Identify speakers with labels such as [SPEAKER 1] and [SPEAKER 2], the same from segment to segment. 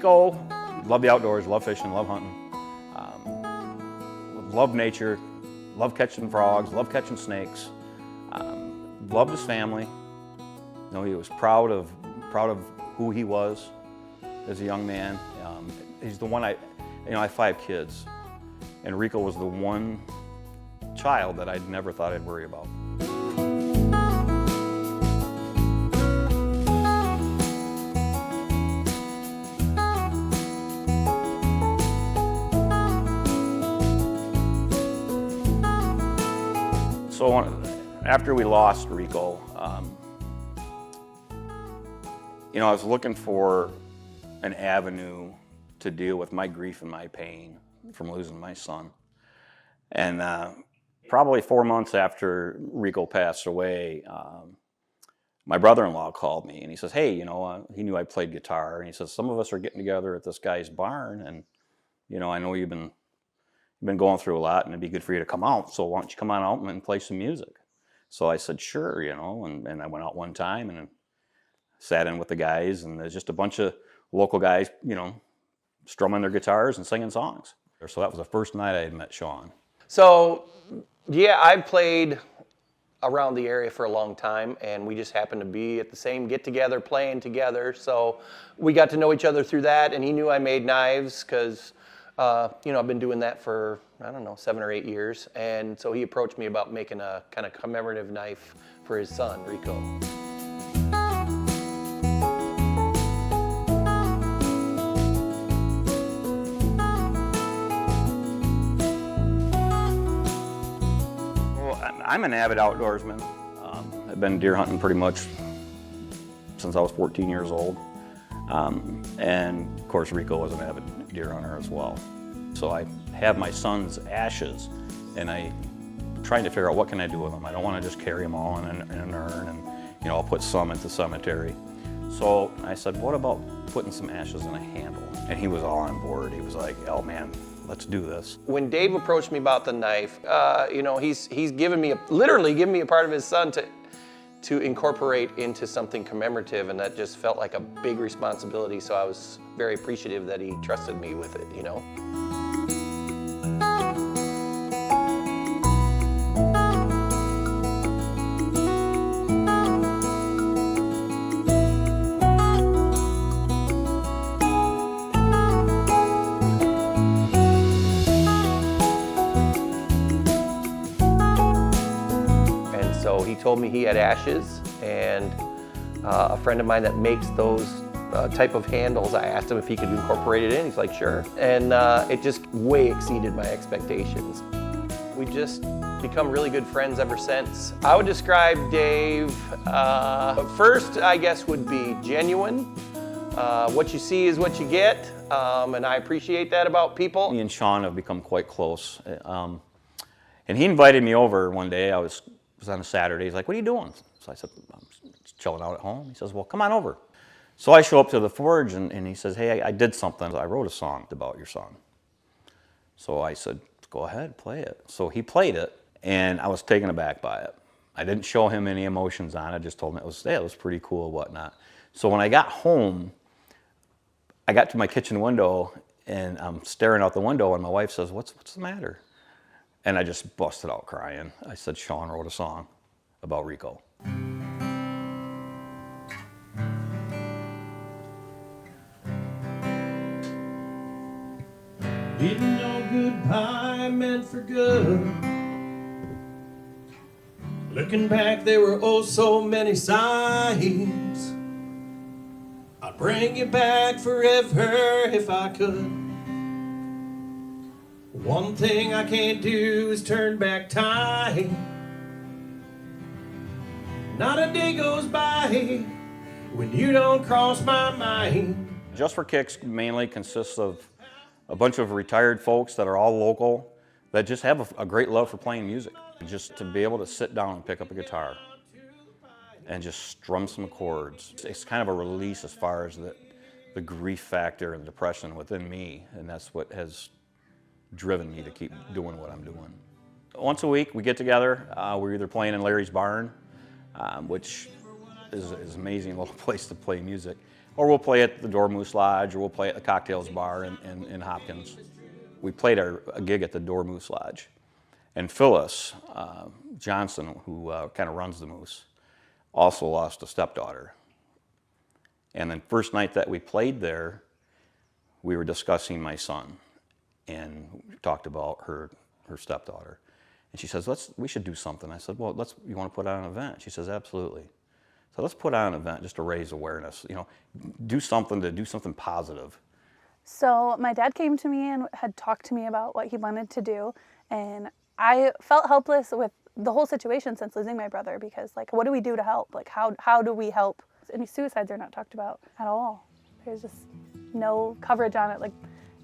[SPEAKER 1] Rikko loved the outdoors, loved fishing, loved hunting, loved nature, loved catching frogs, loved catching snakes, loved his family. You know, he was proud of who he was as a young man. He's the one I have 5 kids, and Rikko was the one child that I'd never thought I'd worry about. So after we lost Rikko, I was looking for an avenue to deal with my grief and my pain from losing my son. And probably 4 months after Rikko passed away, my brother-in-law called me and he says, hey, he knew I played guitar, and he says, some of us are getting together at this guy's barn, and I know you've been going through a lot, and it'd be good for you to come out, so why don't you come on out and play some music? So I said, sure, and I went out one time and sat in with the guys, and there's just a bunch of local guys, strumming their guitars and singing songs. So that was the first night I had met Sean.
[SPEAKER 2] So, yeah, I've played around the area for a long time, and we just happened to be at the same get-together playing together, so we got to know each other through that, and he knew I made knives because I've been doing that for, 7 or 8 years. And so he approached me about making a kind of commemorative knife for his son, Rikko.
[SPEAKER 1] Well, I'm an avid outdoorsman. I've been deer hunting pretty much since I was 14 years old. And of course, Rikko was an avid deer hunter as well. So I have my son's ashes, and I'm trying to figure out what can I do with them. I don't want to just carry them all in an urn, and I'll put some at the cemetery. So I said, what about putting some ashes in a handle? And he was all on board. He was like, oh man, let's do this.
[SPEAKER 2] When Dave approached me about the knife, he's literally given me a part of his son to incorporate into something commemorative, and that just felt like a big responsibility, so I was very appreciative that he trusted me with it, So he told me he had ashes, and a friend of mine that makes those type of handles, I asked him if he could incorporate it in. He's like, sure. And it just way exceeded my expectations. We just become really good friends ever since. I would describe Dave, first, I guess, would be genuine. What you see is what you get, and I appreciate that about people.
[SPEAKER 1] Me and Sean have become quite close. And he invited me over one day. It was on a Saturday. He's like, what are you doing? So I said, I'm just chilling out at home. He says, well, come on over. So I show up to the forge, and he says, hey, I did something. I wrote a song about your son. So I said, go ahead, play it. So he played it, and I was taken aback by it. I didn't show him any emotions on it. I just told him it was pretty cool and whatnot. So when I got home, I got to my kitchen window, and I'm staring out the window, and my wife says, what's the matter? And I just busted out crying. I said, Sean wrote a song about Rikko.
[SPEAKER 3] Didn't know goodbye meant for good. Looking back, there were oh so many signs. I'd bring you back forever if I could. One thing I can't do is turn back time. Not a day goes by when you don't cross my mind.
[SPEAKER 1] Just for Kicks mainly consists of a bunch of retired folks that are all local that just have a great love for playing music. Just to be able to sit down and pick up a guitar and just strum some chords. It's kind of a release as far as the grief factor and depression within me, and that's what has driven me to keep doing what I'm doing. Once a week we get together. We're either playing in Larry's barn, which is an amazing little place to play music, Or we'll play at the Dormoose Lodge, or we'll play at the Cocktails Bar in Hopkins. We played a gig at the Dormoose Lodge. And Phyllis Johnson, who kind of runs the Moose, also lost a stepdaughter. And then first night that we played there, we were discussing my son, and we talked about her stepdaughter. And she says, we should do something. I said, well, you want to put on an event? She says, absolutely. So let's put on an event just to raise awareness, do something positive.
[SPEAKER 4] So my dad came to me and had talked to me about what he wanted to do, and I felt helpless with the whole situation since losing my brother, because what do we do to help? How do we help? Any suicides are not talked about at all. There's just no coverage on it.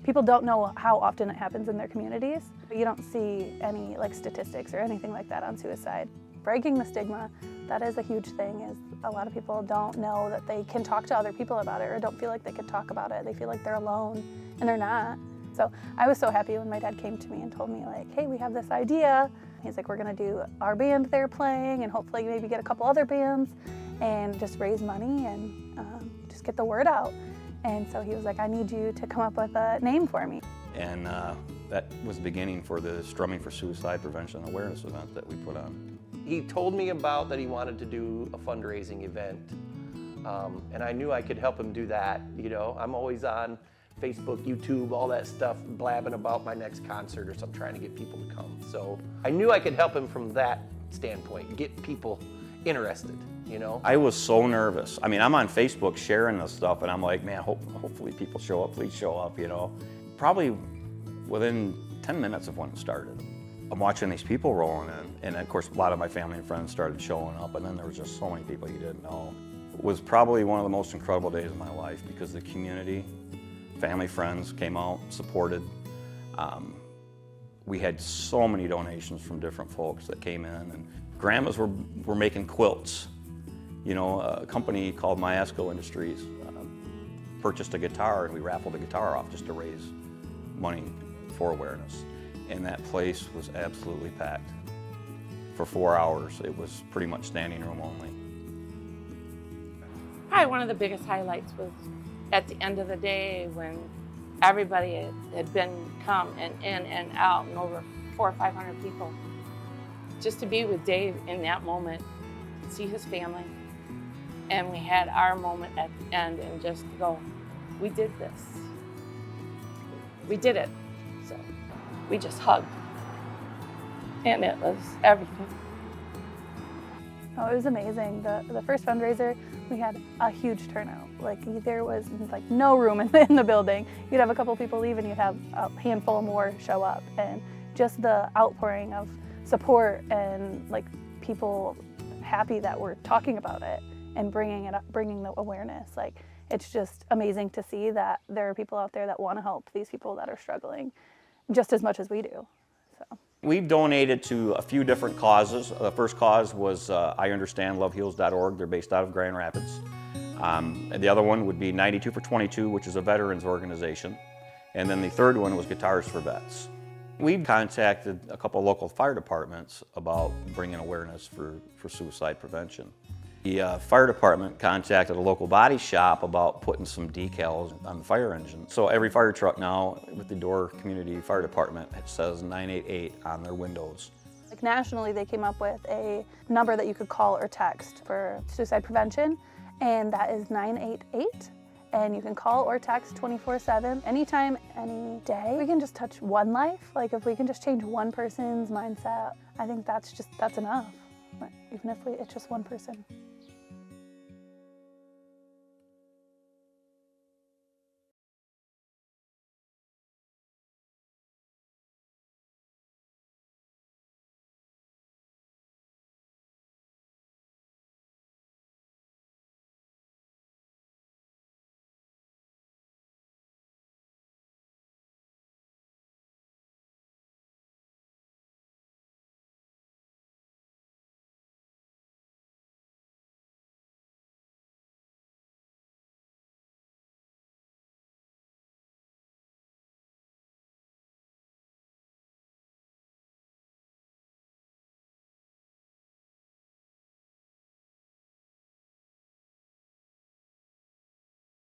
[SPEAKER 4] People don't know how often it happens in their communities. You don't see any statistics or anything like that on suicide. Breaking the stigma, that is a huge thing, is a lot of people don't know that they can talk to other people about it, or don't feel like they can talk about it. They feel like they're alone, and they're not. So I was so happy when my dad came to me and told me hey, we have this idea. He's like, we're gonna do our band there playing, and hopefully maybe get a couple other bands, and just raise money and just get the word out. And so he was like, I need you to come up with a name for me.
[SPEAKER 1] And that was the beginning for the Strumming for Suicide Prevention Awareness event that we put on.
[SPEAKER 2] He told me about that he wanted to do a fundraising event, and I knew I could help him do that. I'm always on Facebook, YouTube, all that stuff, blabbing about my next concert or something, trying to get people to come. So I knew I could help him from that standpoint, get people interested.
[SPEAKER 1] I was so nervous. I mean, I'm on Facebook sharing this stuff, and I'm like, man, hopefully people show up, please show up, Probably within 10 minutes of when it started, I'm watching these people rolling in, and of course, a lot of my family and friends started showing up, and then there was just so many people you didn't know. It was probably one of the most incredible days of my life, because the community, family, friends came out, supported. We had so many donations from different folks that came in, and grandmas were making quilts. A company called Myasco Industries purchased a guitar, and we raffled a guitar off just to raise money for awareness. And that place was absolutely packed. For 4 hours, it was pretty much standing room only.
[SPEAKER 5] Probably one of the biggest highlights was at the end of the day when everybody had been come and in and out, and over 400 or 500 people. Just to be with Dave in that moment, see his family, and we had our moment at the end, and just to go, we did this. We did it. So we just hugged, and it was everything.
[SPEAKER 4] Oh, it was amazing. The first fundraiser, we had a huge turnout. There was no room in the building. You'd have a couple people leave, and you'd have a handful more show up. And just the outpouring of support and people happy that we're talking about it and bringing the awareness. It's just amazing to see that there are people out there that want to help these people that are struggling just as much as we do. So.
[SPEAKER 1] We've donated to a few different causes. The first cause was I Understand, LoveHeals.org. They're based out of Grand Rapids. And the other one would be 92 for 22, which is a veterans organization. And then the third one was Guitars for Vets. We've contacted a couple local fire departments about bringing awareness for suicide prevention. The fire department contacted a local body shop about putting some decals on the fire engine. So every fire truck now with the Door Community Fire Department, it says 988 on their windows.
[SPEAKER 4] Nationally, they came up with a number that you could call or text for suicide prevention, and that is 988. And you can call or text 24/7, anytime, any day. We can just touch one life. If we can just change one person's mindset, I think that's enough. Even if it's just one person.